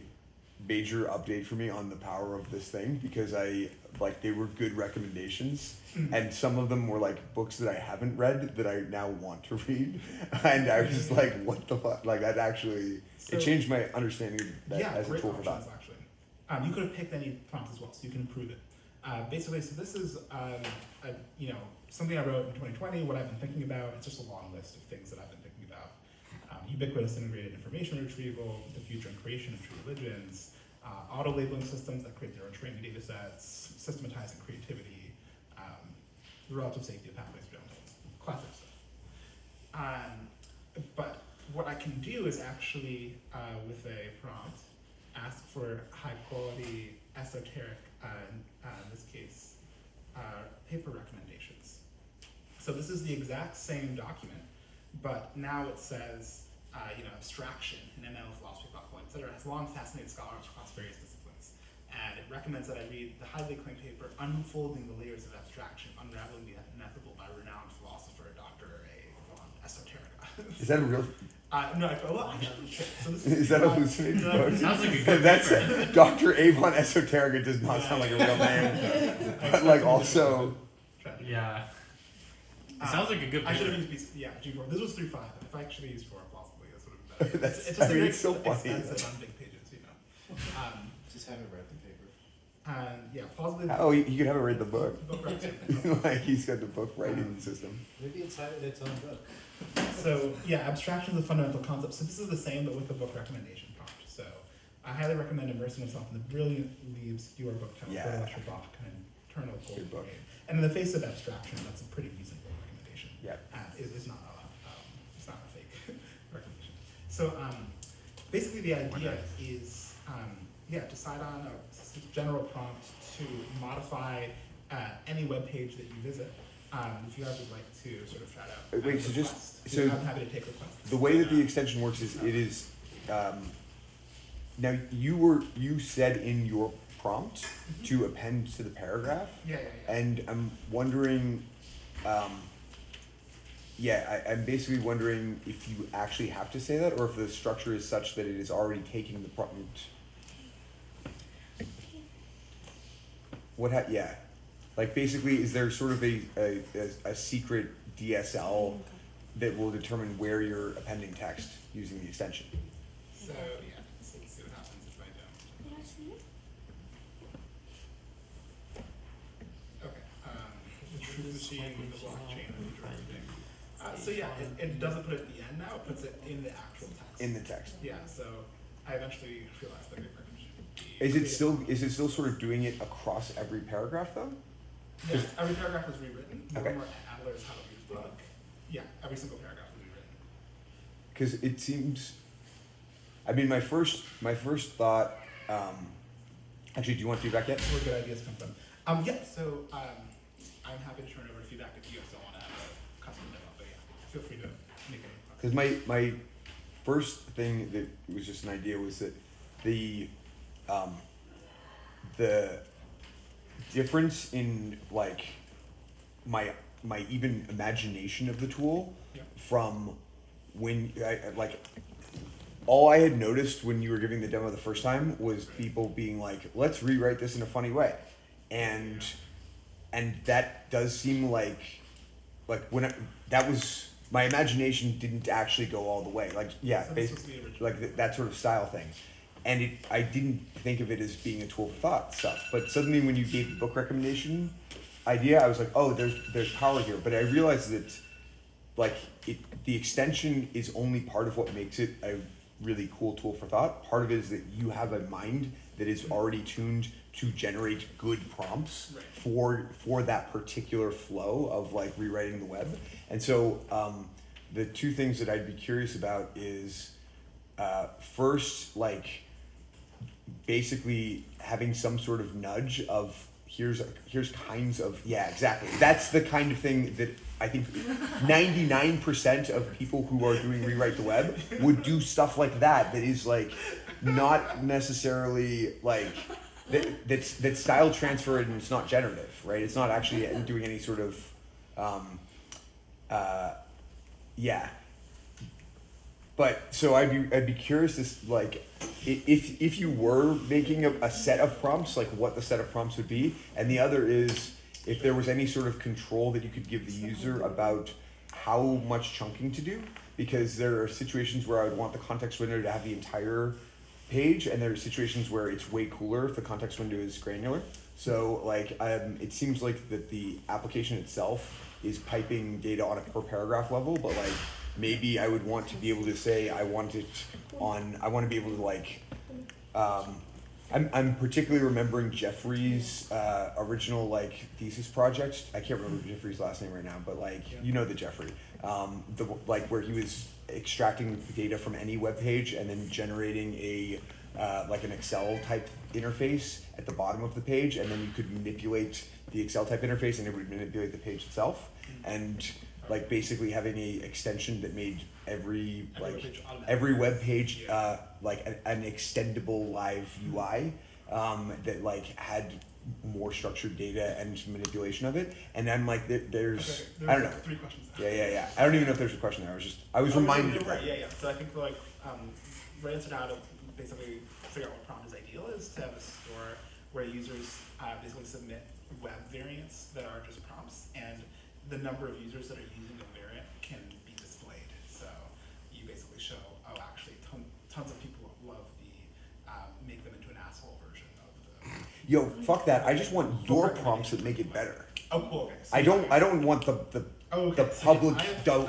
major update for me on the power of this thing, because they were good recommendations, and some of them were like books that I haven't read that I now want to read, and I was like, what the fuck, like that actually, So- it changed my understanding of that Yeah, as a great tool for options that. actually. You could have picked any prompt as well, so you can improve it. Basically, so this is something I wrote in 2020. What I've been thinking about. It's just a long list of things that I've been thinking about. Ubiquitous integrated information retrieval, the future and creation of true religions, auto labeling systems that create their own training data sets, systematizing creativity, the relative safety of pathways to downloads, classic stuff. But what I can do is actually, with a prompt, ask for high quality, esoteric, in this case, paper recommendations. So this is the exact same document, but now it says, abstraction in ML, philosophy, platform, etc. It has long fascinated scholars across various disciplines. And it recommends that I read the highly acclaimed paper, Unfolding the Layers of Abstraction, Unraveling the Ineffable by renowned philosopher, Dr. A. von Esoterica. Is that a real? No, actually, so this Is that a hallucinated book? Sounds like a good That's paper. Dr. Avon Esoterica does not sound like a real name, but like also. Yeah. It sounds like a good I should paper. have used G4. This was 3.5. If I actually used 4, possibly this would have been better. That's- It's just I mean, very it's so funny. expensive on big pages, Just haven't read the paper. Yeah, plausibly. Oh, you could have it read the book. Book reference. Like he's got the book writing system. Maybe it's had its own book. So yeah, abstraction is a fundamental concept. So this is the same, but with the book recommendation prompt. So I highly recommend immersing yourself in the brilliant leaves your book title, Yeah. Lecture Bach, and Internal Golden Good book. Age. And in the face of abstraction, that's a pretty reasonable recommendation. Yeah. It's not a fake recommendation. So basically the idea is decide on a general prompt to modify any web page that you visit. If you guys would like to sort of try out. Wait, so I'm happy to take requests. The way that the extension works is it is. Now you said in your prompt to append to the paragraph, Yeah. and I'm wondering. I'm basically wondering if you actually have to say that, or if the structure is such that it is already taking the prompt. Like basically, is there sort of a secret DSL that will determine where you're appending text using the extension? So let's see what happens if I don't. Okay. The truth machine with the blockchain and the everything. It doesn't put it at the end now. It puts it in the actual text. In the text. Yeah. So I eventually realized that it should be. Is it still sort of doing it across every paragraph though? Yeah, every paragraph was rewritten. Okay. More Adler's how to read the book. Yeah, every single paragraph was rewritten. Because it seems. I mean, my first thought. Actually, do you want feedback yet? Where good ideas come from. I'm happy to turn over feedback if you guys don't want to have a custom demo, but yeah, feel free to make it. Because my first thing that was just an idea was that the difference in like my even imagination of the tool from when all I had noticed when you were giving the demo the first time was people being like, let's rewrite this in a funny way. And that does seem like that was, my imagination didn't actually go all the way. So this was the original. That sort of style thing. And I didn't think of it as being a tool for thought stuff. But suddenly when you gave the book recommendation idea, I was like, oh, there's power here. But I realized that the extension is only part of what makes it a really cool tool for thought. Part of it is that you have a mind that is already tuned to generate good prompts for that particular flow of rewriting the web. And so the two things that I'd be curious about is first, basically having some sort of nudge of here's kinds of, yeah, exactly. That's the kind of thing that I think 99% of people who are doing rewrite the web would do stuff like that is not necessarily that's style transfer and it's not generative, right? It's not actually doing any sort of Yeah. But so I'd be curious this like if you were making a set of prompts, like what the set of prompts would be, and the other is if there was any sort of control that you could give the user about how much chunking to do, because there are situations where I would want the context window to have the entire page, and there are situations where it's way cooler if the context window is granular. So like it seems like that the application itself is piping data on a per paragraph level, but like maybe I would want to be able to say I want to be able to like I'm particularly remembering Jeffrey's original like thesis project. I can't remember Jeffrey's last name right now, but like you know the Jeffrey, the like where he was extracting data from any web page and then generating a like an Excel type interface at the bottom of the page, and then you could manipulate the Excel type interface and it would manipulate the page itself, and like basically having a extension that made every web page like an extendable live UI that like had more structured data and manipulation of it. And then like there's I don't know. 3 questions. Yeah. I don't even know if there's a question there. I was reminded of that. Yeah. So I think like right answer to how to basically figure out what prompt is ideal is to have a store where users basically submit web variants that are just prompts, and the number of users that are using the variant can be displayed. So you basically show, oh, actually, tons of people love the make them into an asshole version of the. Yo, fuck that! I just want your prompts that make it better. Oh, cool. Okay. So I don't want the public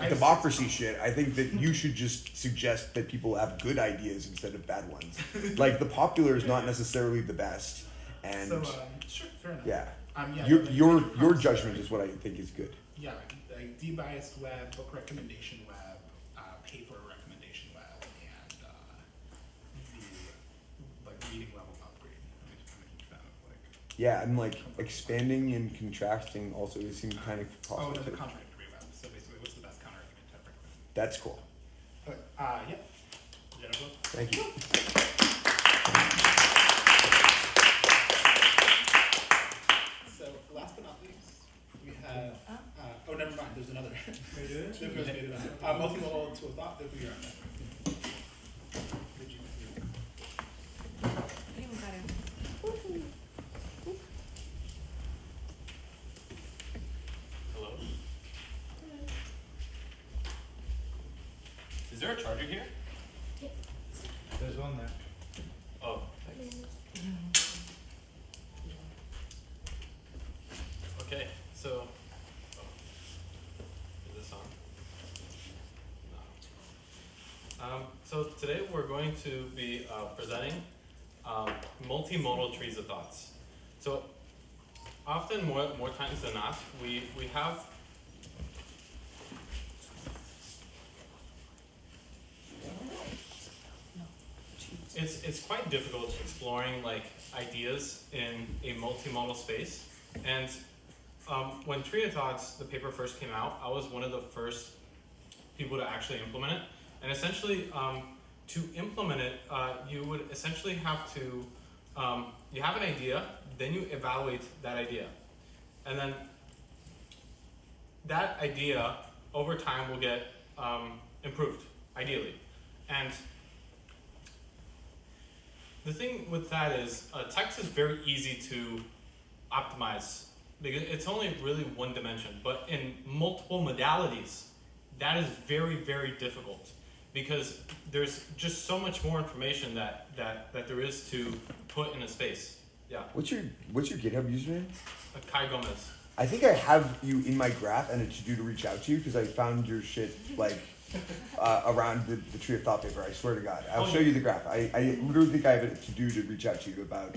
democracy I shit. I think that you should just suggest that people have good ideas instead of bad ones. Like the popular is not necessarily the best, and so, sure, fair enough. yeah. Your judgment is what I think is good. Yeah, like debiased web, book recommendation web, paper recommendation web, and the like reading level upgrade. I'm a huge fan of like. Yeah, and like expanding and contrasting also seems kind of possible. Oh, no, the too. contradictory web. So basically, what's the best counter argument to recommend? That's cool. But yeah, Jennifer. Thank you. So last but not least, we have. Oh, never mind. There's another. Multimodal to a thought that we are. Hello? Is there a charger here? There's one there. Oh, thanks. Okay, so, is this on? No. So today we're going to be presenting multimodal trees of thoughts. So often, more times than not, we have it's quite difficult exploring like ideas in a multimodal space. And when Tree of Thoughts, the paper first came out, I was one of the first people to actually implement it. And essentially, to implement it, you would essentially have to, you have an idea, then you evaluate that idea. And then that idea, over time, will get improved, ideally. And the thing with that is, text is very easy to optimize because it's only really one dimension. But in multiple modalities, that is very, very difficult because there's just so much more information that there is to put in a space. Yeah. What's your GitHub username? Kai Gomez. I think I have you in my graph and a to-do to reach out to you because I found your shit like around the Tree of Thought paper. I swear to God, I'll show you the graph. I literally think I have a to-do to reach out to you about